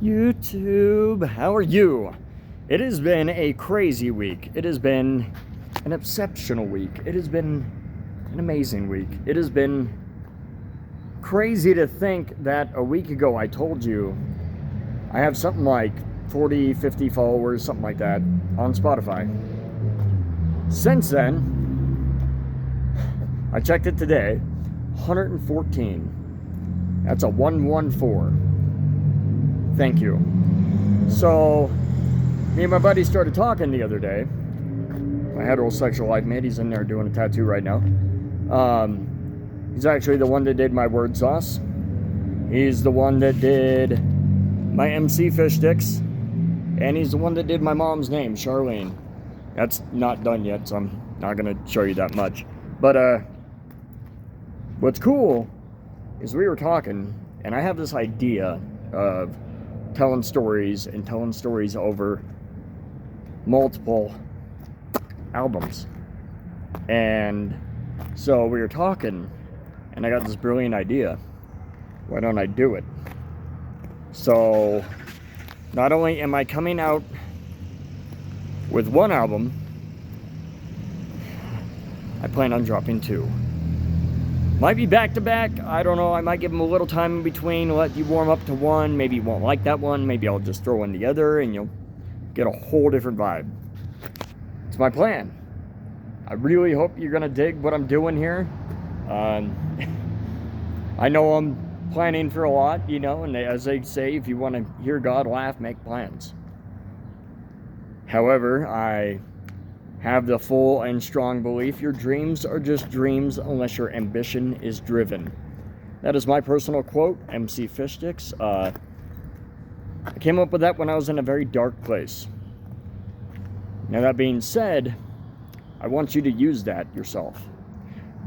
YouTube, how are you? It has been a crazy week. It has been an exceptional week. It has been an amazing week. It has been crazy to think that a week ago I told you I have something like 40, 50 followers, something like that, on Spotify. Since then, I checked it today, 114. That's a 114. Thank you. So, me and my buddy started talking the other day. My heterosexual life mate, he's in there doing a tattoo right now. He's actually the one that did my word sauce. He's the one that did my Emcee Fish Stix. And he's the one that did my mom's name, Charlene. That's not done yet, so I'm not going to show you that much. But what's cool is we were talking, and I have this idea of telling stories over multiple albums. And so we were talking, and I got this brilliant idea. Why don't I do it? So not only am I coming out with one album, I plan on dropping two. Might be back to back, I don't know. I might give them a little time in between, let you warm up to one. Maybe you won't like that one. Maybe I'll just throw in the other and you'll get a whole different vibe. It's my plan. I really hope you're gonna dig what I'm doing here. I know I'm planning for a lot, you know, and as they say, if you want to hear God laugh, make plans. However, I have the full and strong belief your dreams are just dreams unless your ambition is driven. That is my personal quote, Emcee Fish Stix. I came up with that when I was in a very dark place. Now that being said, I want you to use that yourself.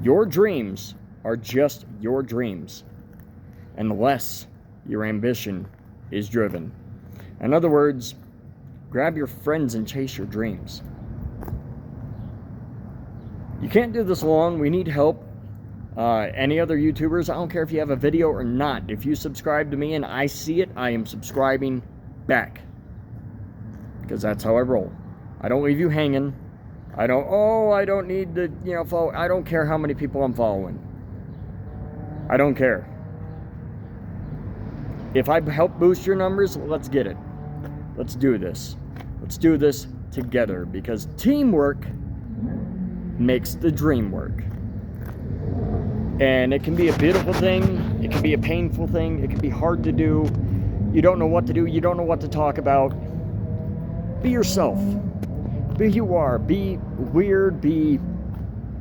Your dreams are just your dreams unless your ambition is driven. In other words, grab your friends and chase your dreams. You can't do this alone. We need help. Any other YouTubers, I don't care if you have a video or not. If you subscribe to me and I see it, I am subscribing back. Because that's how I roll. I don't leave you hanging. I don't need to, follow. I don't care how many people I'm following. I don't care. If I help boost your numbers, let's get it. Let's do this. Let's do this together, because teamwork makes the dream work. And it can be a beautiful thing, it can be a painful thing, it can be hard to do. You don't know what to do, you don't know what to talk about. Be yourself. Be who you are. Be weird, be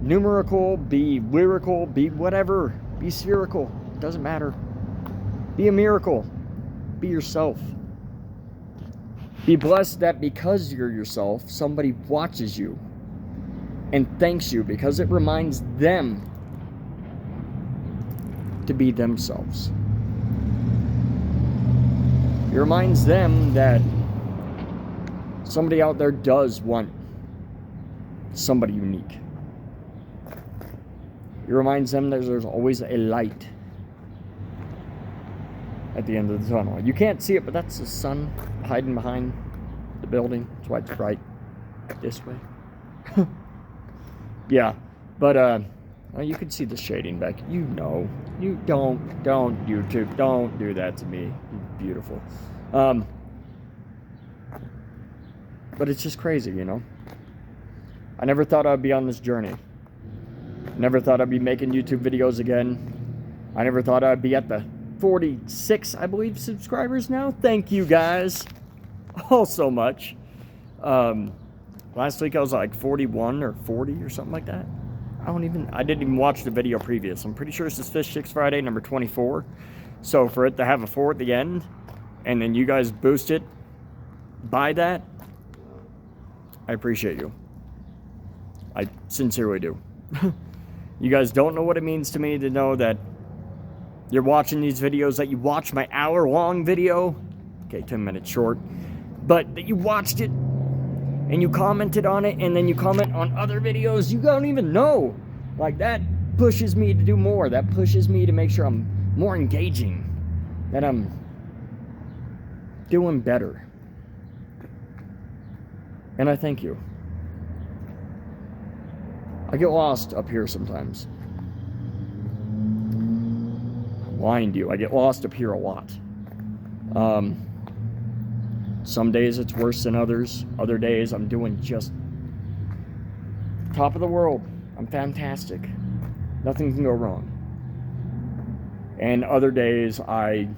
numerical, be lyrical, be whatever. Be spherical. It doesn't matter. Be a miracle. Be yourself. Be blessed that because you're yourself, somebody watches you and thanks you, because it reminds them to be themselves. It reminds them that somebody out there does want somebody unique. It reminds them that there's always a light at the end of the tunnel. You can't see it, but that's the sun hiding behind the building. That's why it's bright this way. Yeah, but you can see the shading back. You don't YouTube, don't do that to me. You're beautiful. But it's just crazy, I never thought I'd be on this journey. Never thought I'd be making YouTube videos again. I never thought I'd be at the 46, I believe, subscribers now. Thank you guys all so much. Last week I was like 41 or 40 or something like that. I didn't even watch the video previous. I'm pretty sure this is Fish Stix Friday number 24. So for it to have a 4 at the end, and then you guys boost it by that, I appreciate you. I sincerely do. You guys don't know what it means to me to know that you're watching these videos, that you watch my hour-long video. Okay, 10 minutes short. But that you watched it, and you commented on it, and then you comment on other videos you don't even know. Like, that pushes me to do more. That pushes me to make sure I'm more engaging. That I'm doing better. And I thank you. I get lost up here sometimes. I'm lying to you. I get lost up here a lot. Some days it's worse than others. Other days I'm doing just top of the world. I'm fantastic. Nothing can go wrong. And other days I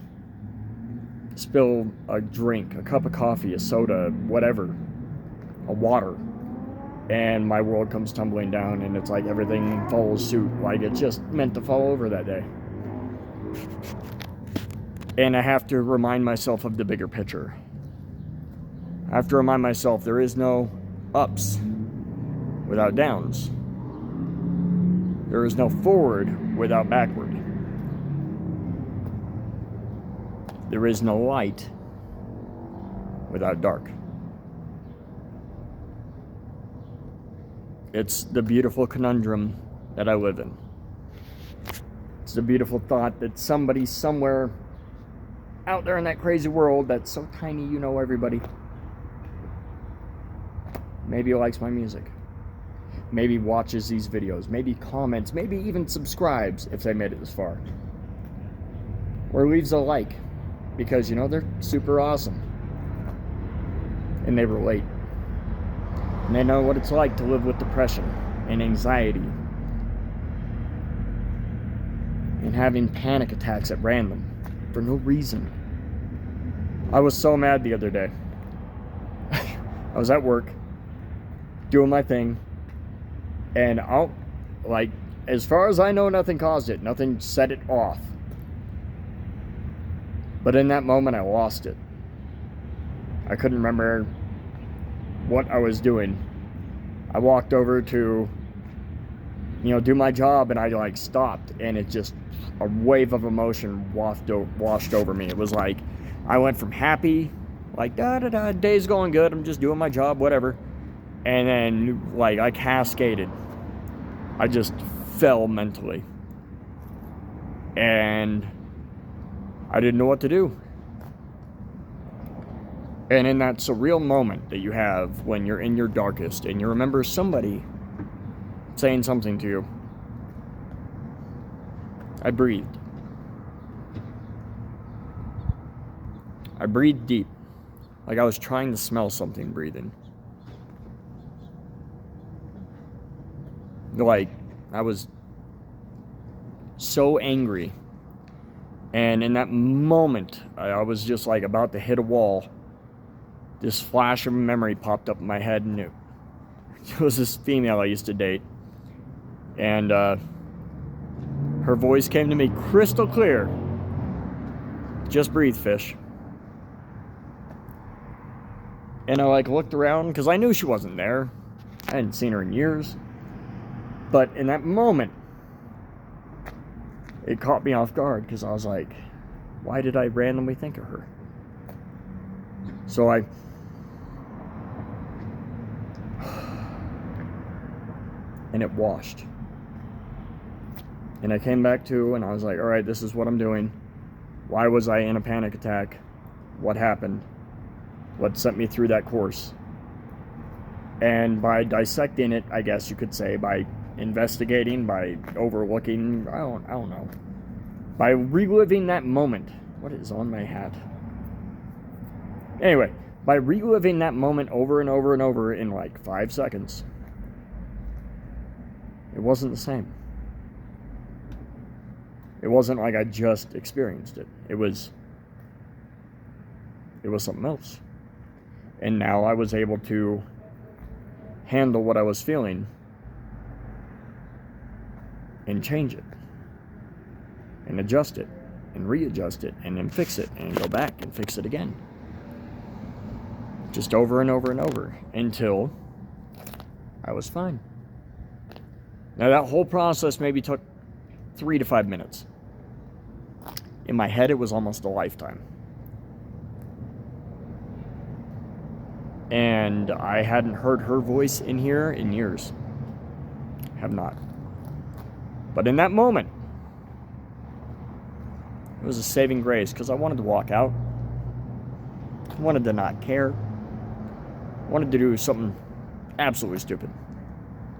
spill a drink, a cup of coffee, a soda, whatever, a water, and my world comes tumbling down, and it's like everything follows suit, like it's just meant to fall over that day. And I have to remind myself of the bigger picture. I have to remind myself there is no ups without downs. There is no forward without backward. There is no light without dark. It's the beautiful conundrum that I live in. It's the beautiful thought that somebody somewhere out there in that crazy world that's so tiny you know everybody maybe likes my music, maybe watches these videos, maybe comments, maybe even subscribes if they made it this far, or leaves a like because, you know, they're super awesome and they relate and they know what it's like to live with depression and anxiety and having panic attacks at random for no reason. I was so mad the other day. I was at work doing my thing, and as far as I know, nothing caused it. Nothing set it off. But in that moment, I lost it. I couldn't remember what I was doing. I walked over to, do my job, and I stopped, and it just, a wave of emotion washed over me. It was like I went from happy, day's going good, I'm just doing my job, whatever. And then, I cascaded. I just fell mentally. And I didn't know what to do. And in that surreal moment that you have when you're in your darkest and you remember somebody saying something to you, I breathed. I breathed deep, like I was trying to smell something breathing. I was so angry. And in that moment, I was just about to hit a wall. This flash of memory popped up in my head, and it was this female I used to date. And her voice came to me crystal clear. Just breathe, Fish. And I looked around because I knew she wasn't there. I hadn't seen her in years. But in that moment, it caught me off guard because I was like, why did I randomly think of her? So and it washed. And I came back to, and I was like, all right, this is what I'm doing. Why was I in a panic attack? What happened? What sent me through that course? And by dissecting it, I guess you could say, by investigating, by overlooking, I don't know, by reliving that moment. What is on my hat? Anyway, by reliving that moment over and over and over in 5 seconds, it wasn't the same. It wasn't like I just experienced it. It was something else. And now I was able to handle what I was feeling and change it and adjust it and readjust it and then fix it and go back and fix it again. Just over and over and over until I was fine. Now that whole process maybe took 3 to 5 minutes. In my head, it was almost a lifetime. And I hadn't heard her voice in here in years. Have not. But in that moment, it was a saving grace because I wanted to walk out. wanted to not care, wanted to do something absolutely stupid.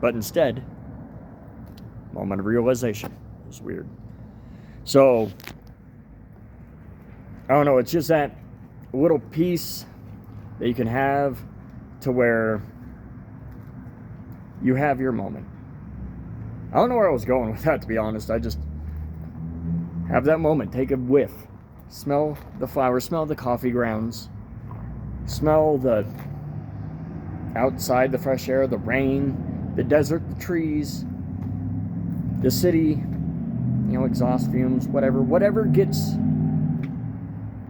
But instead, moment of realization. It was weird. So, I don't know, it's just that little piece that you can have to where you have your moment. I don't know where I was going with that, to be honest. I just have that moment, take a whiff, smell the flowers, smell the coffee grounds, smell the outside, the fresh air, the rain, the desert, the trees, the city, you know, exhaust fumes, whatever gets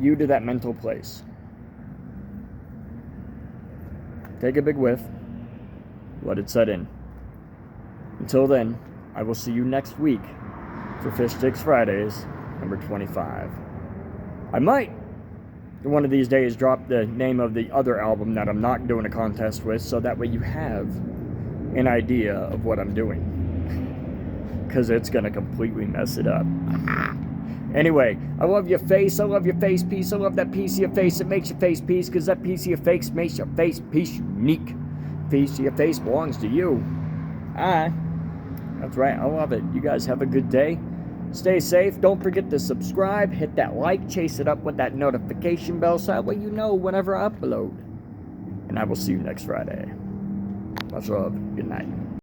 you to that mental place. Take a big whiff, let it set in. Until then, I will see you next week for Fish Stix Fridays number 25. I might one of these days drop the name of the other album that I'm not doing a contest with, so that way you have an idea of what I'm doing, because it's gonna completely mess it up. Anyway, I love your face, I love your face piece, I love that piece of your face that makes your face piece, because that piece of your face makes your face piece unique. Piece of your face belongs to you. That's right, I love it. You guys have a good day. Stay safe. Don't forget to subscribe, hit that like, chase it up with that notification bell so that way you know whenever I upload. And I will see you next Friday. Much love. Good night.